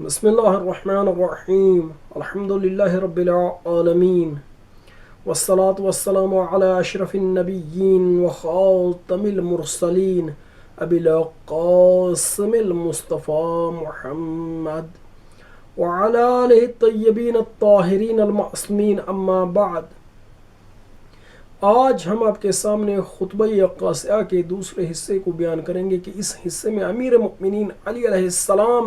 بسم اللہ الرحمن الرحیم الحمد للہ رب العالمین والصلاة والسلام علی اشرف النبیین وخاتم المرسلین ابی القاسم المصطفیٰ محمد وعلی آلہ الطیبین الطاہرین المعصومین اما بعد۔ آج ہم آپ کے سامنے خطبہ قاصعہ کے دوسرے حصے کو بیان کریں گے کہ اس حصے میں امیر مؤمنین علی علیہ السلام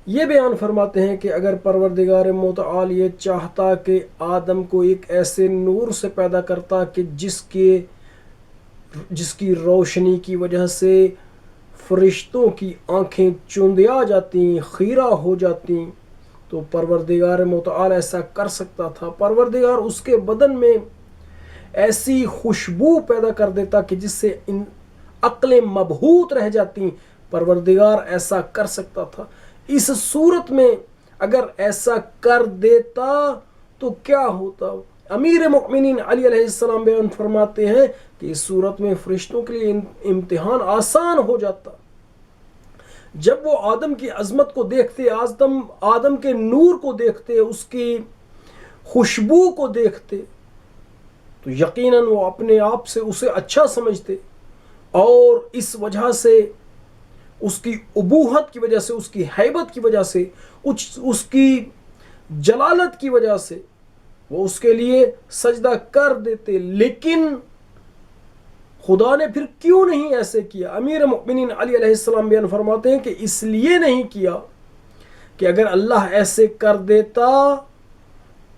یہ بیان فرماتے ہیں کہ اگر پروردگار متعال یہ چاہتا کہ آدم کو ایک ایسے نور سے پیدا کرتا کہ جس کی روشنی کی وجہ سے فرشتوں کی آنکھیں چوندیا جاتی، خیرہ ہو جاتی، تو پروردگار متعال ایسا کر سکتا تھا۔ پروردگار اس کے بدن میں ایسی خوشبو پیدا کر دیتا کہ جس سے عقلیں مبہوت رہ جاتی، پروردگار ایسا کر سکتا تھا۔ اس صورت میں اگر ایسا کر دیتا تو کیا ہوتا؟ امیر مؤمنین علی علیہ السلام بیان فرماتے ہیں کہ اس صورت میں فرشتوں کے لیے امتحان آسان ہو جاتا۔ جب وہ آدم کی عظمت کو دیکھتے، آدم کے نور کو دیکھتے، اس کی خوشبو کو دیکھتے، تو یقیناً وہ اپنے آپ سے اسے اچھا سمجھتے، اور اس وجہ سے اس کی ابوہت کی وجہ سے، اس کی ہیبت کی وجہ سے، اس کی جلالت کی وجہ سے وہ اس کے لیے سجدہ کر دیتے۔ لیکن خدا نے پھر کیوں نہیں ایسے کیا؟ امیر مؤمنین علی علیہ السلام بیان فرماتے ہیں کہ اس لیے نہیں کیا کہ اگر اللہ ایسے کر دیتا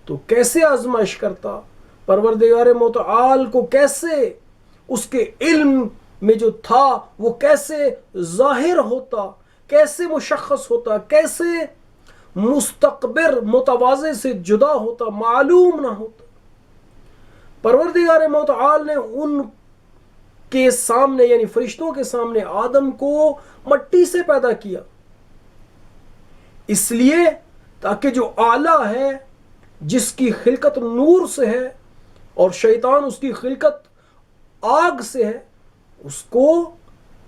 تو کیسے آزمائش کرتا، پروردگار متعال کو کیسے اس کے علم میں جو تھا وہ کیسے ظاہر ہوتا، کیسے مشخص ہوتا، کیسے مستقبر متواضع سے جدا ہوتا، معلوم نہ ہوتا۔ پروردگار متعال نے ان کے سامنے یعنی فرشتوں کے سامنے آدم کو مٹی سے پیدا کیا، اس لیے تاکہ جو اعلیٰ ہے، جس کی خلقت نور سے ہے اور شیطان اس کی خلقت آگ سے ہے، اس کو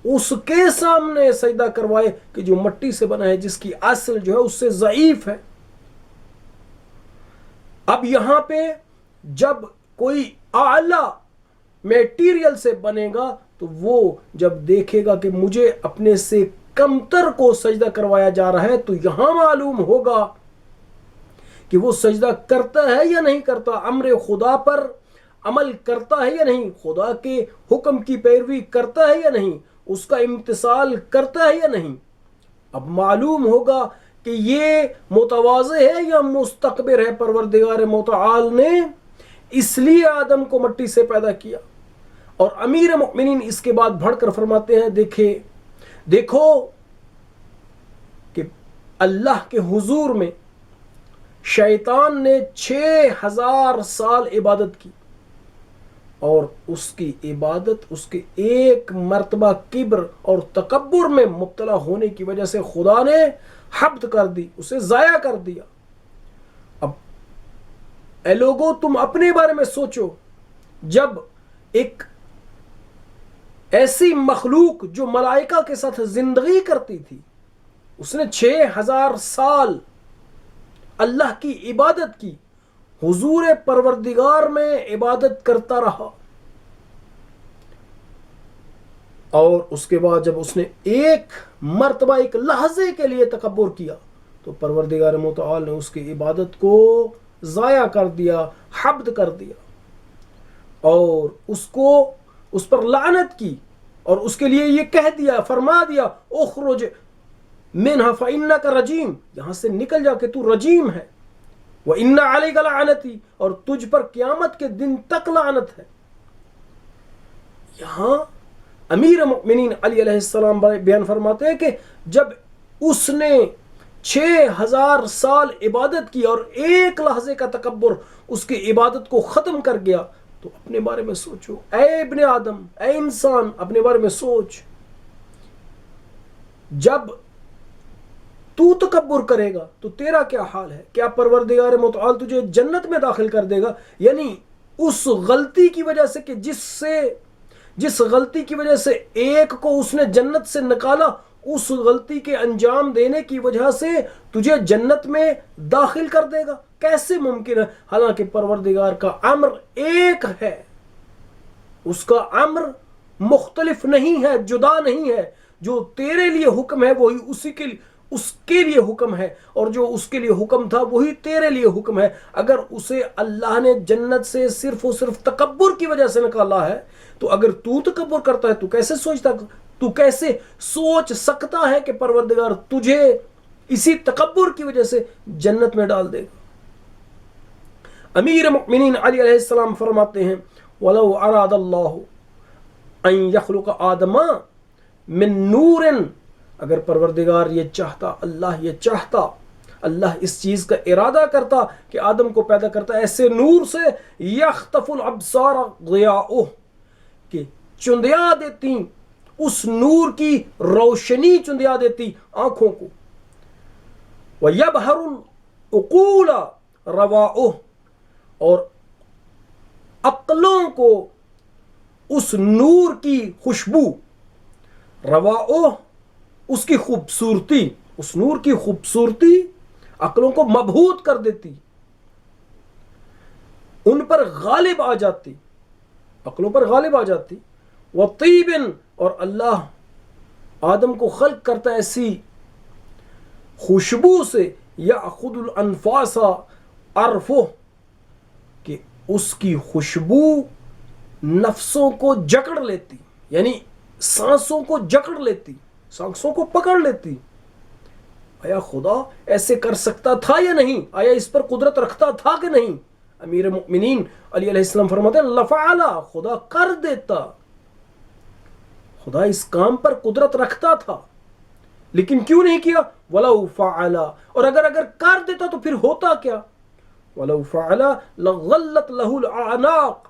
اس کے سامنے سجدہ کروائے کہ جو مٹی سے بنا ہے، جس کی اصل جو ہے اس سے ضعیف ہے۔ اب یہاں پہ جب کوئی اعلی میٹیریل سے بنے گا تو وہ جب دیکھے گا کہ مجھے اپنے سے کمتر کو سجدہ کروایا جا رہا ہے، تو یہاں معلوم ہوگا کہ وہ سجدہ کرتا ہے یا نہیں کرتا، امر خدا پر عمل کرتا ہے یا نہیں، خدا کے حکم کی پیروی کرتا ہے یا نہیں، اس کا امتثال کرتا ہے یا نہیں۔ اب معلوم ہوگا کہ یہ متواضع ہے یا مستکبر ہے۔ پروردگار متعال نے اس لیے آدم کو مٹی سے پیدا کیا۔ اور امیر مؤمنین اس کے بعد بڑھ کر فرماتے ہیں، دیکھو کہ اللہ کے حضور میں شیطان نے 6000 سال عبادت کی، اور اس کی عبادت اس کے ایک مرتبہ کبر اور تکبر میں مبتلا ہونے کی وجہ سے خدا نے حبط کر دی، اسے ضائع کر دیا۔ اب اے لوگو، تم اپنے بارے میں سوچو، جب ایک ایسی مخلوق جو ملائکہ کے ساتھ زندگی کرتی تھی، اس نے 6000 سال اللہ کی عبادت کی، حضور پروردگار میں عبادت کرتا رہا، اور اس کے بعد جب اس نے ایک مرتبہ ایک لحظے کے لیے تکبر کیا تو پروردگار متعال نے اس کی عبادت کو ضائع کر دیا، حبط کر دیا، اور اس پر لعنت کی، اور اس کے لیے یہ کہہ دیا، فرما دیا، اخرج منها فإنك رجیم، یہاں سے نکل جا کہ تو رجیم ہے، وَإِنَّ عَلَيْكَ لَعْنَتِي، اور تجھ پر قیامت کے دن تک لعنت ہے۔ یہاں امیر مؤمنین علی علیہ السلام بیان فرماتے ہیں کہ جب اس نے 6000 سال عبادت کی اور ایک لحظے کا تکبر اس کی عبادت کو ختم کر گیا، تو اپنے بارے میں سوچو، اے ابن آدم، اے انسان، اپنے بارے میں سوچ، جب تو تکبر کرے گا تو تیرا کیا حال ہے؟ کیا پروردگار متعال تجھے جنت میں داخل کر دے گا؟ یعنی اس غلطی کی وجہ سے کہ جس غلطی کی وجہ سے ایک کو اس نے جنت سے نکالا، اس غلطی کے انجام دینے کی وجہ سے تجھے جنت میں داخل کر دے گا؟ کیسے ممکن ہے؟ حالانکہ پروردگار کا امر ایک ہے، اس کا امر مختلف نہیں ہے، جدا نہیں ہے۔ جو تیرے لیے حکم ہے وہی اس کے لیے حکم ہے، اور جو اس کے لیے حکم تھا وہی تیرے لیے حکم ہے۔ اگر اسے اللہ نے جنت سے صرف و صرف تکبر کی وجہ سے نکالا ہے، تو اگر تو تکبر کرتا ہے تو کیسے سوچ سکتا ہے کہ پروردگار تجھے اسی تکبر کی وجہ سے جنت میں ڈال دے گا؟ امیر مؤمنین علی علیہ السلام فرماتے ہیں وَلَوْ أَرَادَ اللَّهُ أَن يَخْلُقَ آدَمَ مِن نُورٍ، اگر پروردگار یہ چاہتا، اللہ اس چیز کا ارادہ کرتا کہ آدم کو پیدا کرتا ایسے نور سے، یخطف الابصار ضیاؤہ، کہ چندیا دیتی اس نور کی روشنی، چندیا دیتی آنکھوں کو، وَيَبْهَرُ الْعُقُولَ رَوَاؤہ، اور عقلوں کو اس نور کی خوشبو، رواؤہ اس کی خوبصورتی، اس نور کی خوبصورتی عقلوں کو مبہوت کر دیتی، ان پر غالب آ جاتی، عقلوں پر غالب آ جاتی۔ وَطِيبٍ، اور اللہ آدم کو خلق کرتا ایسی خوشبو سے، يَأْخُذُ الْأَنفَاسَ عَرْفُهُ، کہ اس کی خوشبو نفسوں کو جکڑ لیتی، یعنی سانسوں کو جکڑ لیتی، سانسوں کو پکڑ لیتی۔ آیا خدا ایسے کر سکتا تھا یا نہیں؟ آیا اس پر قدرت رکھتا تھا کہ نہیں؟ امیر مؤمنین علی علیہ السلام فرماتے ہیں لفعل، خدا کر دیتا، خدا اس کام پر قدرت رکھتا تھا، لیکن کیوں نہیں کیا؟ وَلَوْ فَعَلَ، اور اگر کر دیتا تو پھر ہوتا کیا؟ وَلَوْ فَعَلَ لَغَلَّتْ لَهُ الْأَعْنَاقُ،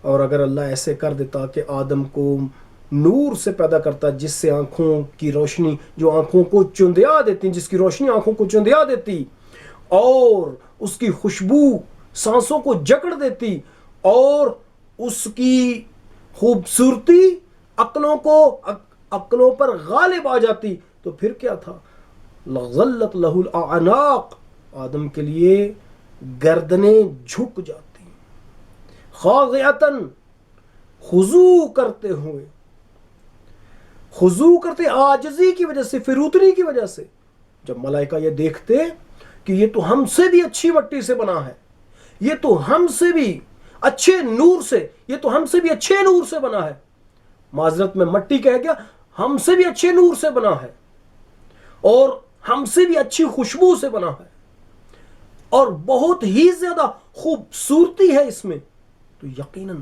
اور اگر اللہ ایسے کر دیتا کہ آدم کو نور سے پیدا کرتا، جس سے آنکھوں کی روشنی، جو آنکھوں کو چندیا دیتی، جس کی روشنی آنکھوں کو چندیا دیتی، اور اس کی خوشبو سانسوں کو جکڑ دیتی، اور اس کی خوبصورتی عقلوں پر غالب آ جاتی، تو پھر کیا تھا؟ لَغَلَّتْ لَهُ الْأَعْنَاقُ، آدم کے لیے گردنیں جھک جاتی، خاضعتاً، خضوع کرتے عاجزی کی وجہ سے، فروتنی کی وجہ سے۔ جب ملائکہ یہ دیکھتے کہ یہ تو ہم سے بھی اچھی مٹی سے بنا ہے، یہ تو ہم سے بھی اچھے نور سے بنا ہے، معذرت میں مٹی کہہ گیا، ہم سے بھی اچھے نور سے بنا ہے، اور ہم سے بھی اچھی خوشبو سے بنا ہے، اور بہت ہی زیادہ خوبصورتی ہے اس میں، تو یقیناً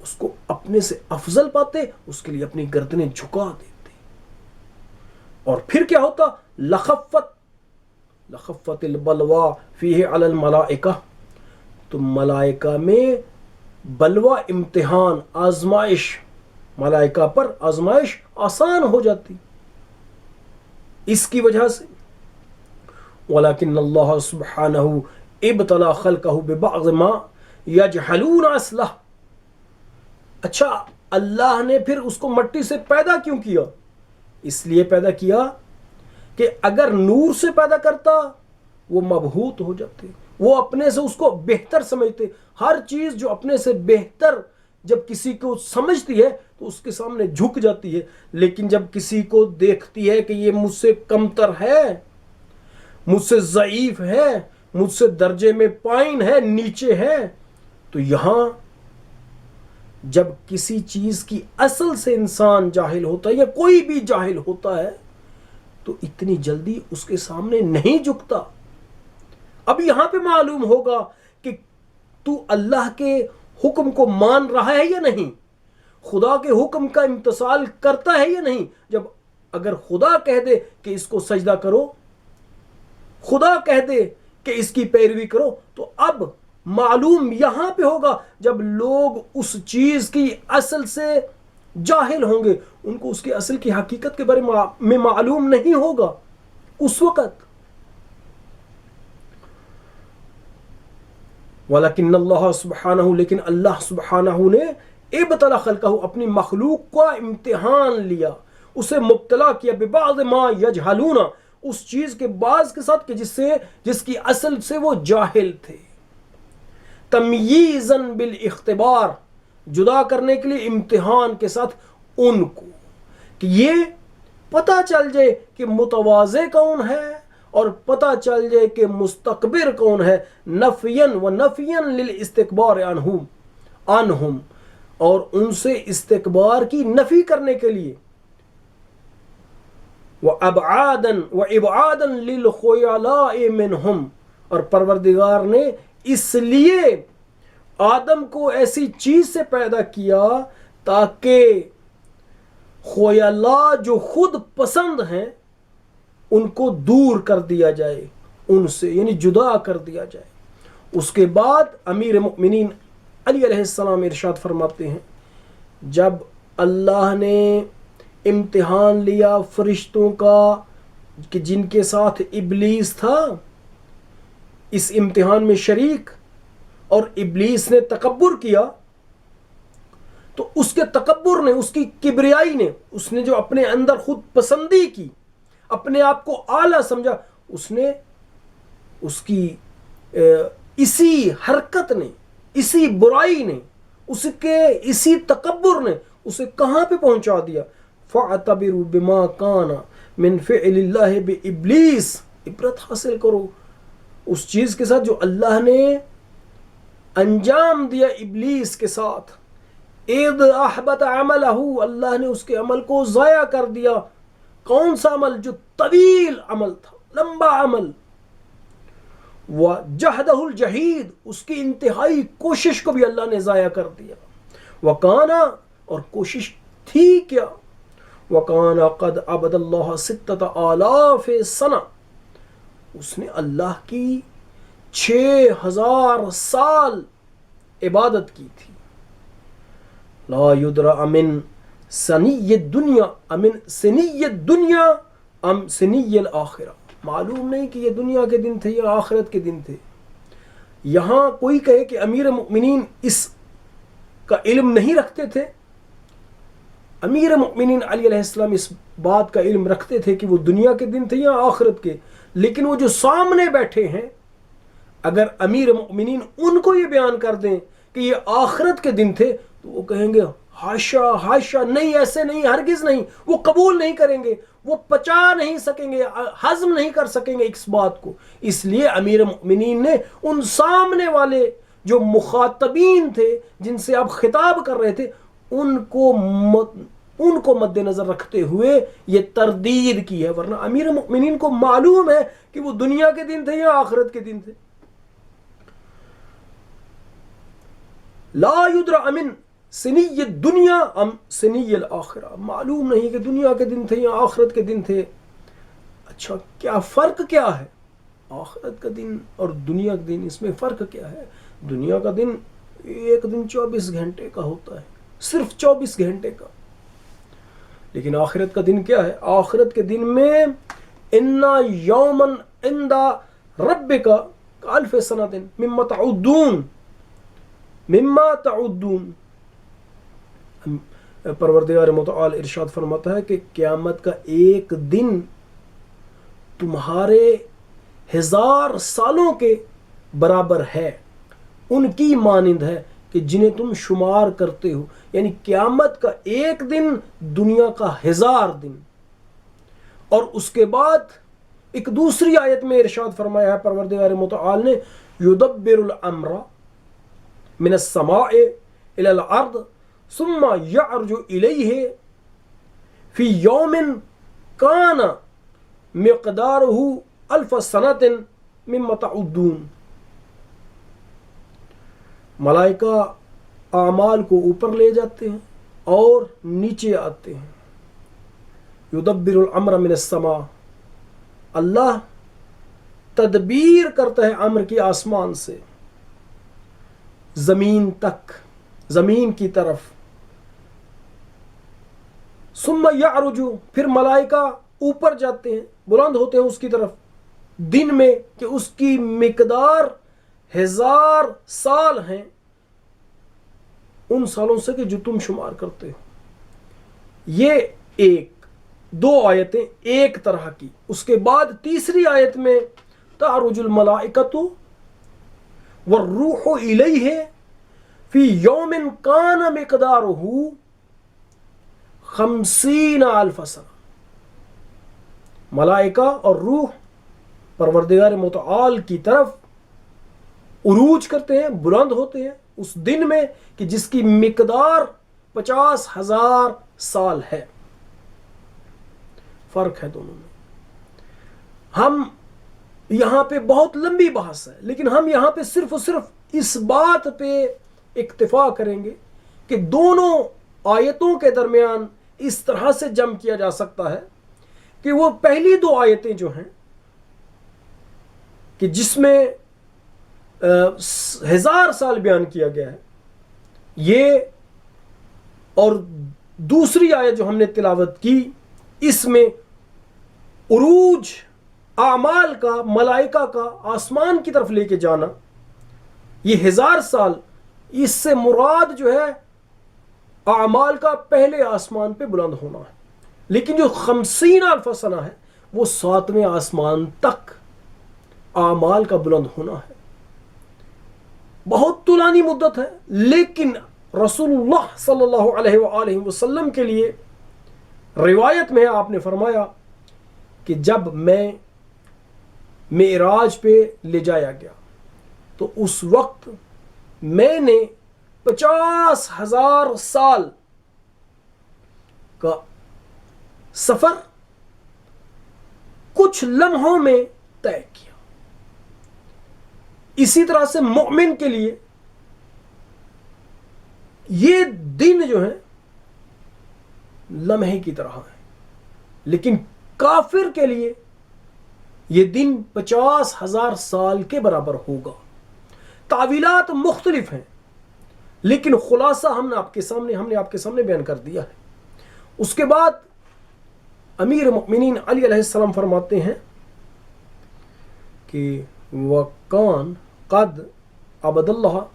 اس کو اپنے سے افضل پاتے، اس کے لیے اپنی گردنیں جھکا دیتے۔ اور پھر کیا ہوتا؟ لخفت البلوا فیہ علی الملائکہ، تو ملائکہ میں بلوا، امتحان، آزمائش، ملائکہ پر آزمائش آسان ہو جاتی اس کی وجہ سے۔ وَلَكِنَّ اللَّهَ سُبْحَانَهُ ابْتَلَى خَلْقَهُ بِبَعْضِ مَا يَجْهَلُونَ أَصْلَهُ، اچھا اللہ نے پھر اس کو مٹی سے پیدا کیوں کیا؟ اس لیے پیدا کیا کہ اگر نور سے پیدا کرتا وہ مبہوت ہو جاتے، وہ اپنے سے اس کو بہتر سمجھتے، ہر چیز جو اپنے سے بہتر جب کسی کو سمجھتی ہے تو اس کے سامنے جھک جاتی ہے، لیکن جب کسی کو دیکھتی ہے کہ یہ مجھ سے کمتر ہے، مجھ سے ضعیف ہے، مجھ سے درجے میں پائن ہے، نیچے ہے، تو یہاں جب کسی چیز کی اصل سے انسان جاہل ہوتا ہے یا کوئی بھی جاہل ہوتا ہے تو اتنی جلدی اس کے سامنے نہیں جھکتا۔ اب یہاں پہ معلوم ہوگا کہ تو اللہ کے حکم کو مان رہا ہے یا نہیں، خدا کے حکم کا امتثال کرتا ہے یا نہیں۔ جب اگر خدا کہہ دے کہ اس کو سجدہ کرو، خدا کہہ دے کہ اس کی پیروی کرو، تو اب معلوم یہاں پہ ہوگا جب لوگ اس چیز کی اصل سے جاہل ہوں گے، ان کو اس کی اصل کی حقیقت کے بارے میں معلوم نہیں ہوگا اس وقت۔ وَلَكِنَّ اللَّهَ سُبْحَانَهُ، لیکن اللہ سبحانہ نے ابتلا خلقہ، اپنی مخلوق کا امتحان لیا، اسے مبتلا کیا، ببعض ما یجہلون، اس چیز کے بعض کے ساتھ کہ جس کی اصل سے وہ جاہل تھے، تمییزاً بالاختبار، جدا کرنے کے لیے امتحان کے ساتھ ان کو، کہ یہ پتہ چل جائے کہ متواضع کون ہے اور پتہ چل جائے کہ مستکبر کون ہے، نفیاً و نفیاً للاستکبار عنہم، اور ان سے استکبار کی نفی کرنے کے لیے، وَإِبْعَادًا لِلْخُيَلَاءِ مِنْهُمْ، اور پروردگار نے اس لیے آدم کو ایسی چیز سے پیدا کیا تاکہ خیلاء جو خود پسند ہیں ان کو دور کر دیا جائے، ان سے یعنی جدا کر دیا جائے۔ اس کے بعد امیر مؤمنین علی علیہ السلام ارشاد فرماتے ہیں، جب اللہ نے امتحان لیا فرشتوں کا کہ جن کے ساتھ ابلیس تھا اس امتحان میں شریک، اور ابلیس نے تکبر کیا، تو اس کے تکبر نے، اس کی کبریائی نے، اس نے جو اپنے اندر خود پسندی کی، اپنے آپ کو اعلیٰ سمجھا، اس نے اس کی اسی حرکت نے، اسی برائی نے، اس کے اسی تکبر نے اسے کہاں پہ پہنچا دیا؟ فَاعْتَبِرُوا بِمَا كَانَ مِنْ فِعْلِ اللَّهِ بِإِبْلِيسِ، عبرت حاصل کرو اس چیز کے ساتھ جو اللہ نے انجام دیا ابلیس کے ساتھ، اِذْ أَحْبَطَ عَمَلَهُ، اللہ نے اس کے عمل کو ضائع کر دیا۔ کون سا عمل؟ جو طویل عمل تھا، لمبا عمل، وَجَهْدَهُ الْجَهِيدُ، اس کی انتہائی کوشش کو بھی اللہ نے ضائع کر دیا۔ وَكَانَ، اور کوشش تھی کیا؟ وَكَانَ قَدْ عَبَدَ اللَّهَ 6000 سنہ، اس نے اللہ کی 6000 سال عبادت کی تھی۔ لا يدرى من سنی الدنیا امن سنی الدنیا ام سنی الآخرہ، معلوم نہیں کہ یہ دنیا کے دن تھے یا آخرت کے دن تھے۔ یہاں کوئی کہے کہ امیر مؤمنین اس کا علم نہیں رکھتے تھے، امیر مؤمنین علی علیہ السلام اس بات کا علم رکھتے تھے کہ وہ دنیا کے دن تھے یا آخرت کے، لیکن وہ جو سامنے بیٹھے ہیں اگر امیر مؤمنین ان کو یہ بیان کر دیں کہ یہ آخرت کے دن تھے تو وہ کہیں گے ہاشا ہاشا، نہیں ایسے نہیں، ہرگز نہیں، وہ قبول نہیں کریں گے، وہ پچا نہیں سکیں گے، ہضم نہیں کر سکیں گے اس بات کو۔ اس لیے امیر مؤمنین نے ان سامنے والے جو مخاطبین تھے جن سے آپ خطاب کر رہے تھے ان کو مد نظر رکھتے ہوئے یہ تردید کی ہے، ورنہ امیر مؤمنین کو معلوم ہے کہ وہ دنیا کے دن تھے یا آخرت کے دن تھے۔ لا يدرى من سنی الدنیا ام سنی الآخرہ، معلوم نہیں کہ دنیا کے دن تھے یا آخرت کے دن تھے۔ اچھا کیا فرق کیا ہے آخرت کا دن اور دنیا کا دن؟ اس میں فرق کیا ہے؟ دنیا کا دن ایک دن 24 گھنٹے کا ہوتا ہے، صرف 24 گھنٹے کا، لیکن آخرت کا دن کیا ہے؟ آخرت کے دن میں اِنَّ یومًا عِندَ رَبِّکَ کَأَلْفِ سَنَةٍ مما تعدون۔ پروردگار متعال ارشاد فرماتا ہے کہ قیامت کا ایک دن تمہارے 1000 سالوں کے برابر ہے، ان کی مانند ہے کہ جنہیں تم شمار کرتے ہو، یعنی قیامت کا ایک دن دنیا کا 1000 دن۔ اور اس کے بعد ایک دوسری آیت میں ارشاد فرمایا ہے پروردگار متعال نے، یدبر الامر من السماء الى الارض ثم يعرج الیہ فی یوم کان مقدارہ 1000 سنۃ مما تعدون۔ ملائکہ اعمال کو اوپر لے جاتے ہیں اور نیچے آتے ہیں۔ یدبر الامر من السماء، اللہ تدبیر کرتا ہے امر کی آسمان سے زمین تک، زمین کی طرف۔ ثم یعرج، پھر ملائکہ اوپر جاتے ہیں، بلند ہوتے ہیں اس کی طرف دن میں کہ اس کی مقدار 1000 سال ہیں۔ ان سالوں سے کہ جو تم شمار کرتے ہو۔ یہ دو آیتیں ایک طرح کی۔ اس کے بعد تیسری آیت میں تعرج الملائکۃ والروح الیہ فی یوم کان مقدارہ 50,000 سنہ۔ ملائکہ اور روح پروردگار متعال کی طرف عروج کرتے ہیں، بلند ہوتے ہیں اس دن میں کہ جس کی مقدار 50,000 سال ہے۔ فرق ہے دونوں میں۔ ہم یہاں پہ بہت لمبی بحث ہے، لیکن ہم یہاں پہ صرف اور صرف اس بات پہ اکتفا کریں گے کہ دونوں آیتوں کے درمیان اس طرح سے جمع کیا جا سکتا ہے کہ وہ پہلی دو آیتیں جو ہیں کہ جس میں 1000 سال بیان کیا گیا ہے، یہ اور دوسری آیت جو ہم نے تلاوت کی اس میں عروج اعمال کا، ملائکہ کا آسمان کی طرف لے کے جانا، یہ 1000 سال، اس سے مراد جو ہے اعمال کا پہلے آسمان پہ بلند ہونا ہے۔ لیکن جو 50,000 سنہ ہے وہ 7ویں آسمان تک اعمال کا بلند ہونا ہے۔ بہت طولانی مدت ہے، لیکن رسول اللہ صلی اللہ علیہ وآلہ وسلم کے لیے روایت میں آپ نے فرمایا کہ جب میں معراج پہ لے جایا گیا تو اس وقت میں نے 50,000 سال کا سفر کچھ لمحوں میں طے کیا۔ اسی طرح سے مومن کے لیے یہ دن جو ہے لمحے کی طرح ہے، لیکن کافر کے لیے یہ دن 50,000 سال کے برابر ہوگا۔ تعویلات مختلف ہیں، لیکن خلاصہ ہم نے آپ کے سامنے بیان کر دیا ہے۔ اس کے بعد امیر المؤمنین علی علیہ السلام فرماتے ہیں کہ وَقَانْ قَدْ عَبَدَ اللَّهَ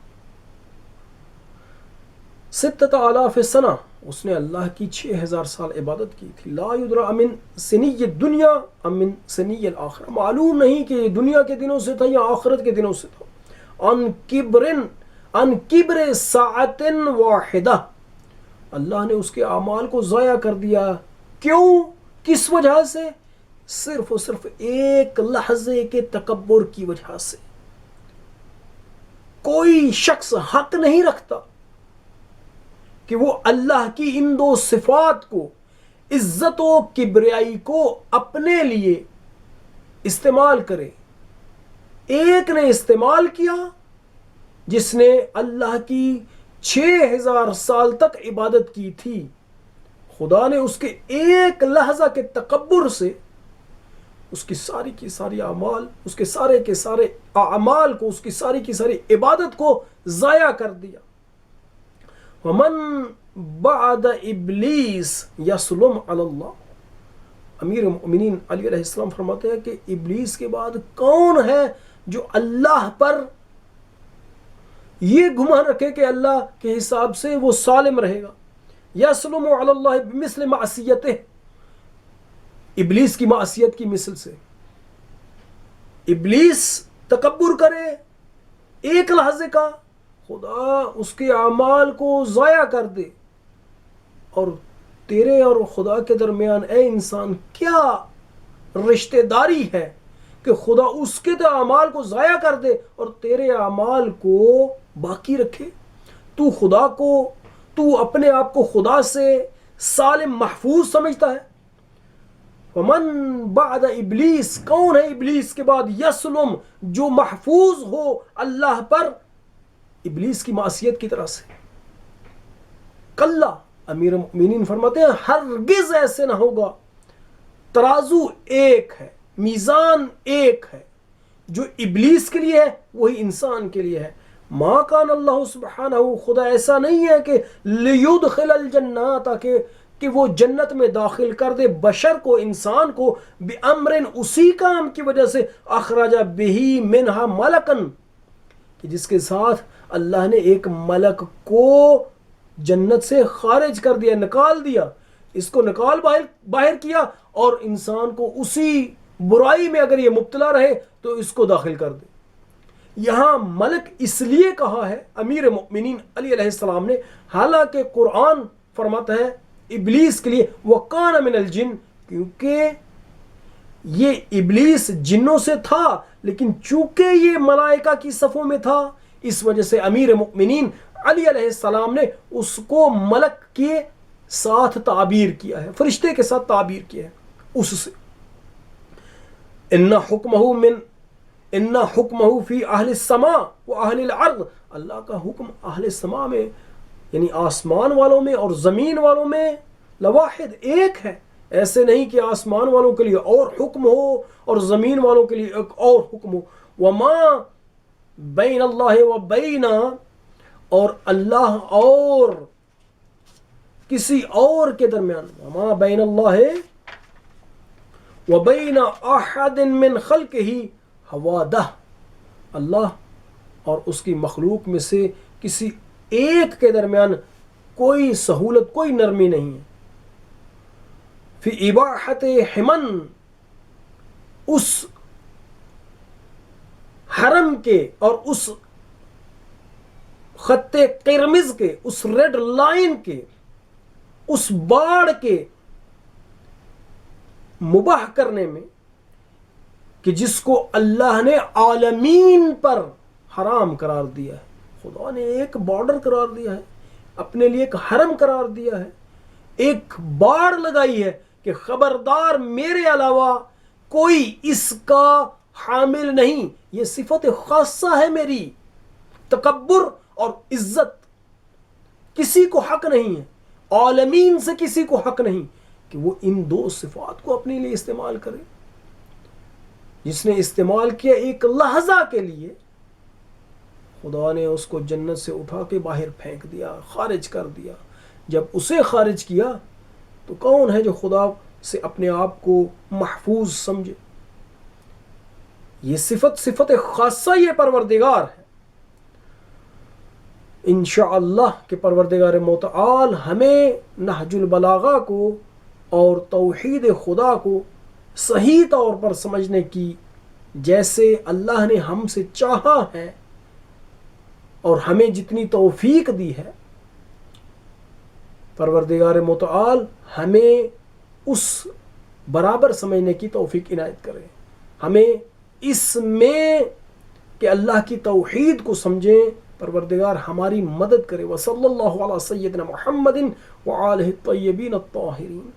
6,000 سنہ، اس نے اللہ کی 6,000 سال عبادت کی تھی۔ لا یدرا من سنی الدنیا ام من سنی الآخرہ، معلوم نہیں کہ یہ دنیا کے دنوں سے تھا یا آخرت کے دنوں سے تھا۔ ان کبر ساعت واحدہ، اللہ نے اس کے اعمال کو ضائع کر دیا۔ کیوں؟ کس وجہ سے؟ صرف اور صرف ایک لحظے کے تکبر کی وجہ سے۔ کوئی شخص حق نہیں رکھتا کہ وہ اللہ کی ان دو صفات کو، عزت و کبریائی کو اپنے لیے استعمال کرے۔ ایک نے استعمال کیا جس نے اللہ کی 6,000 سال تک عبادت کی تھی، خدا نے اس کے ایک لحظہ کے تکبر سے اس کی ساری کی ساری اعمال، اس کے سارے کے سارے اعمال کو، اس کی ساری کی ساری عبادت کو ضائع کر دیا۔ ومن بعد ابلیس یسلم علی اللہ، امیر المؤمنین علی علیہ السلام فرماتے ہیں کہ ابلیس کے بعد کون ہے جو اللہ پر یہ گمان رکھے کہ اللہ کے حساب سے وہ سالم رہے گا۔ یسلم علی اللہ بمثل معصیتہ، ابلیس کی معصیت کی مثل سے۔ ابلیس تکبر کرے ایک لحظے کا، خدا اس کے اعمال کو ضائع کر دے، اور تیرے اور خدا کے درمیان اے انسان کیا رشتہ داری ہے کہ خدا اس کے اعمال کو ضائع کر دے اور تیرے اعمال کو باقی رکھے۔ تو اپنے آپ کو خدا سے سالم محفوظ سمجھتا ہے۔ ومن بعد ابلیس، کون ہے ابلیس کے بعد؟ یسلم، جو محفوظ ہو اللہ پر ابلیس کی معصیت کی طرح سے۔ کلا، امیر المؤمنین فرماتے ہیں ہرگز ایسے نہ ہوگا۔ ترازو ایک ہے، میزان ایک ہے، جو ابلیس کے لیے ہے وہی انسان کے لیے ہے۔ ما کان اللہ سبحانہ، خدا ایسا نہیں ہے کہ لیدخل الجنہ، تاکہ کہ وہ جنت میں داخل کر دے بشر کو، انسان کو، بامر، اسی کام کی وجہ سے، اخرج بہی منہا ملکن، کہ جس کے ساتھ اللہ نے ایک ملک کو جنت سے خارج کر دیا، نکال دیا، اس کو نکال باہر کیا، اور انسان کو اسی برائی میں اگر یہ مبتلا رہے تو اس کو داخل کر دے۔ یہاں ملک اس لیے کہا ہے امیر مؤمنین علی علیہ السلام نے، حالانکہ قرآن فرماتا ہے ابلیس کے لیے وَقَانَ مِنَ الْجِنِّ، کیونکہ یہ ابلیس جنوں سے تھا، لیکن چونکہ یہ ملائکہ کی صفوں میں تھا، اس وجہ سے امیر مؤمنین علی علیہ السلام نے اس کو ملک کے ساتھ تعبیر کیا ہے، فرشتے کے ساتھ تعبیر کیا ہے اس سے۔ ان حکمہ فی اہل السماء و اہل الارض، اللہ کا حکم اہل السماء میں یعنی آسمان والوں میں اور زمین والوں میں لواحد، ایک ہے۔ ایسے نہیں کہ آسمان والوں کے لیے اور حکم ہو اور زمین والوں کے لیے ایک اور حکم ہو۔ وما بین اللہ و بین، اور اللہ اور کسی اور کے درمیان، وما بین اللہ و بین احد من خلقہ حوادہ، اللہ اور اس کی مخلوق میں سے کسی ایک کے درمیان کوئی سہولت، کوئی نرمی نہیں ہے۔ فی اباحت حمن، اس حرم کے اور اس خط قرمز کے، اس ریڈ لائن کے، اس باڑ کے مباح کرنے میں، کہ جس کو اللہ نے عالمین پر حرام قرار دیا ہے۔ خدا نے ایک بارڈر قرار دیا ہے، اپنے لیے ایک حرم قرار دیا ہے، ایک باڑ لگائی ہے کہ خبردار میرے علاوہ کوئی اس کا حامل نہیں۔ یہ صفت خاصہ ہے میری، تکبر اور عزت کسی کو حق نہیں ہے، عالمین سے کسی کو حق نہیں کہ وہ ان دو صفات کو اپنے لیے استعمال کرے۔ جس نے استعمال کیا ایک لحظہ کے لیے، خدا نے اس کو جنت سے اٹھا کے باہر پھینک دیا، خارج کر دیا۔ جب اسے خارج کیا تو کون ہے جو خدا سے اپنے آپ کو محفوظ سمجھے؟ یہ صفت خاصہ یہ پروردگار ہے۔ انشاءاللہ کہ پروردگار متعال ہمیں نہج البلاغہ کو اور توحید خدا کو صحیح طور پر سمجھنے کی، جیسے اللہ نے ہم سے چاہا ہے اور ہمیں جتنی توفیق دی ہے، پروردگار متعال ہمیں اس برابر سمجھنے کی توفیق عنایت کرے، ہمیں اس میں کہ اللہ کی توحید کو سمجھیں، پروردگار ہماری مدد کرے۔ وصلی اللہ علی سیدنا محمد وآلہ الطیبین الطاہرین۔